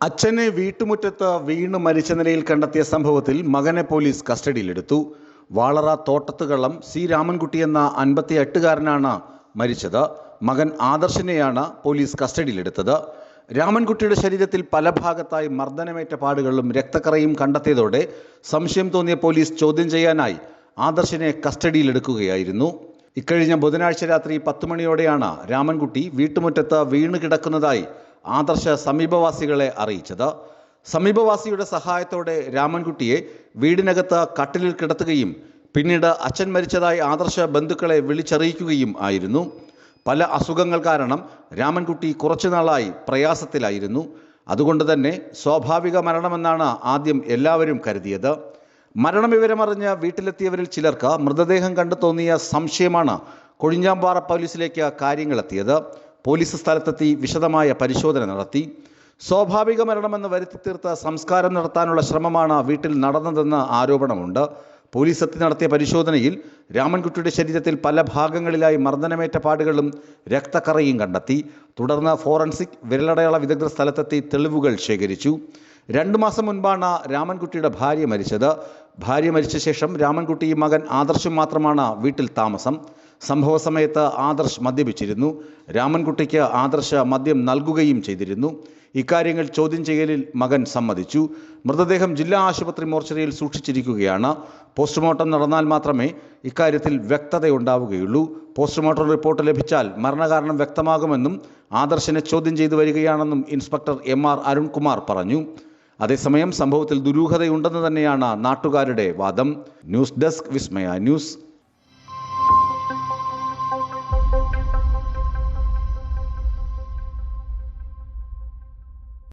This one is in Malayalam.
അച്ഛനെ വീട്ടുമുറ്റത്ത് വീണ് മരിച്ച നിലയിൽ കണ്ടെത്തിയ സംഭവത്തിൽ മകനെ പോലീസ് കസ്റ്റഡിയിലെടുത്തു. വാളറ തോട്ടത്തുകള്ളം സി രാമൻകുട്ടി എന്ന 58-കാരനാണ് മരിച്ചത്. മകൻ ആദർശിനെയാണ് പോലീസ് കസ്റ്റഡിയിലെടുത്തത്. രാമൻകുട്ടിയുടെ ശരീരത്തിൽ പല ഭാഗത്തായി മർദ്ദനമേറ്റ പാടുകളും രക്തക്കറയും കണ്ടെത്തിയതോടെ സംശയം തോന്നിയ പോലീസ് ചോദ്യം ചെയ്യാനായി ആദർശിനെ കസ്റ്റഡിയിലെടുക്കുകയായിരുന്നു. ഇക്കഴിഞ്ഞ ബുധനാഴ്ച രാത്രി 10 മണിയോടെയാണ് രാമൻകുട്ടി വീട്ടുമുറ്റത്ത് വീണ് കിടക്കുന്നതായി ആദർശ സമീപവാസികളെ അറിയിച്ചത്. സമീപവാസിയുടെ സഹായത്തോടെ രാമൻകുട്ടിയെ വീടിനകത്ത് കട്ടിലിൽ കിടത്തുകയും പിന്നീട് അച്ഛൻ മരിച്ചതായി ആദർശ ബന്ധുക്കളെ വിളിച്ചറിയിക്കുകയും ആയിരുന്നു. പല അസുഖങ്ങൾ കാരണം രാമൻകുട്ടി കുറച്ചുനാളായി പ്രയാസത്തിലായിരുന്നു. അതുകൊണ്ട് തന്നെ സ്വാഭാവിക മരണമെന്നാണ് ആദ്യം എല്ലാവരും കരുതിയത്. മരണവിവരമറിഞ്ഞ് വീട്ടിലെത്തിയവരിൽ ചിലർക്ക് മൃതദേഹം കണ്ടു തോന്നിയ സംശയമാണ് കൊഴിഞ്ഞാമ്പാറ പോലീസിലേക്ക് കാര്യങ്ങളെത്തിയത്. പോലീസ് സ്ഥലത്തെത്തി വിശദമായ പരിശോധന നടത്തി. സ്വാഭാവിക മരണമെന്ന് വരുത്തി തീർത്ത് സംസ്കാരം നടത്താനുള്ള ശ്രമമാണ് വീട്ടിൽ നടന്നതെന്ന് ആരോപണമുണ്ട്. പോലീസ് എത്തി നടത്തിയ പരിശോധനയിൽ രാമൻകുട്ടിയുടെ ശരീരത്തിൽ പല ഭാഗങ്ങളിലായി മർദ്ദനമേറ്റ പാടുകളും രക്തക്കറയും കണ്ടെത്തി. തുടർന്ന് ഫോറൻസിക് വിരലടയാള വിദഗ്ധർ സ്ഥലത്തെത്തി തെളിവുകൾ ശേഖരിച്ചു. 2 മാസം മുൻപാണ് രാമൻകുട്ടിയുടെ ഭാര്യ മരിച്ചത്. ഭാര്യ മരിച്ച ശേഷം രാമൻകുട്ടിയും മകൻ ആദർശും മാത്രമാണ് വീട്ടിൽ താമസം. സംഭവ സമയത്ത് ആദർശ് മദ്യപിച്ചിരുന്നു. രാമൻകുട്ടിക്ക് ആദർശ് മദ്യം നൽകുകയും ചെയ്തിരുന്നു. ഇക്കാര്യങ്ങൾ ചോദ്യം ചെയ്യലിൽ മകൻ സമ്മതിച്ചു. മൃതദേഹം ജില്ലാ ആശുപത്രി മോർച്ചറിയിൽ സൂക്ഷിച്ചിരിക്കുകയാണ്. പോസ്റ്റ്മോർട്ടം നടന്നാൽ മാത്രമേ ഇക്കാര്യത്തിൽ വ്യക്തതയുണ്ടാവുകയുള്ളൂ. പോസ്റ്റ്മോർട്ടം റിപ്പോർട്ട് ലഭിച്ചാൽ മരണകാരണം വ്യക്തമാകുമെന്നും ആദർശിനെ ചോദ്യം ചെയ്തു വരികയാണെന്നും ഇൻസ്പെക്ടർ MR അരുൺകുമാർ പറഞ്ഞു. അതേസമയം സംഭവത്തിൽ ദുരൂഹതയുണ്ടെന്ന് തന്നെയാണ് നാട്ടുകാരുടെ വാദം. ന്യൂസ് ഡെസ്ക് വിസ്മയ ന്യൂസ്.